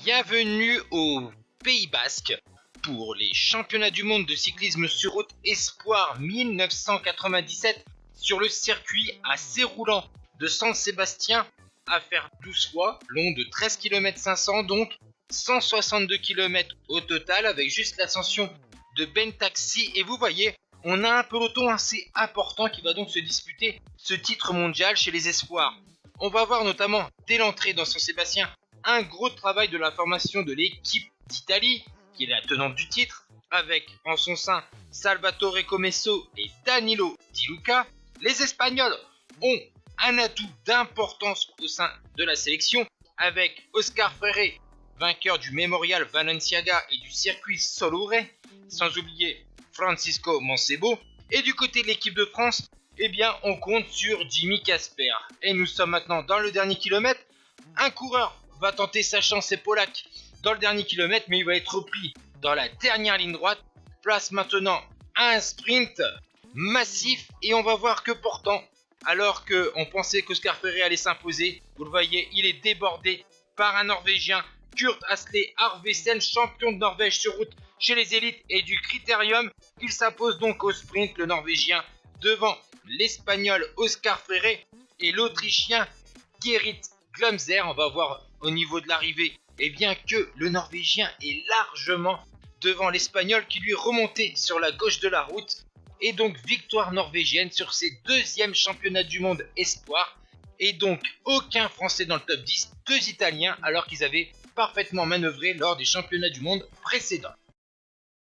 Bienvenue au Pays Basque pour les championnats du monde de cyclisme sur route Espoir 1997 sur le circuit assez roulant de San Sébastien à faire 12 fois, long de 13 km 500, donc 162 km au total avec juste l'ascension de Ben Taxi. Et vous voyez, on a un peloton assez important qui va donc se disputer ce titre mondial chez les Espoirs. On va voir notamment dès l'entrée dans San Sébastien un gros travail de la formation de l'équipe d'Italie, qui est la tenante du titre, avec en son sein Salvatore Comesso et Danilo Di Luca. Les Espagnols ont un atout d'importance au sein de la sélection, avec Oscar Freire, vainqueur du Memorial Balenciaga et du circuit Solure, sans oublier Francisco Mancebo. Et du côté de l'équipe de France, eh bien, on compte sur Jimmy Casper. Et nous sommes maintenant dans le dernier kilomètre. Un coureur va tenter sa chance, c'est Polak, dans le dernier kilomètre, mais il va être repris dans la dernière ligne droite. Place maintenant à un sprint massif et on va voir que pourtant, alors qu'on pensait qu'Oscar Freire allait s'imposer, vous le voyez, il est débordé par un Norvégien, Kurt Asle Arvesen, champion de Norvège sur route chez les élites et du Critérium. Il s'impose donc au sprint, le Norvégien, devant l'Espagnol Oscar Freire et l'Autrichien Gerrit Glumser. On va voir au niveau de l'arrivée, eh bien que le Norvégien est largement devant l'Espagnol qui lui est remonté sur la gauche de la route. Et donc victoire norvégienne sur ses deuxièmes championnats du monde espoir. Et donc aucun Français dans le top 10, deux Italiens alors qu'ils avaient parfaitement manœuvré lors des championnats du monde précédents.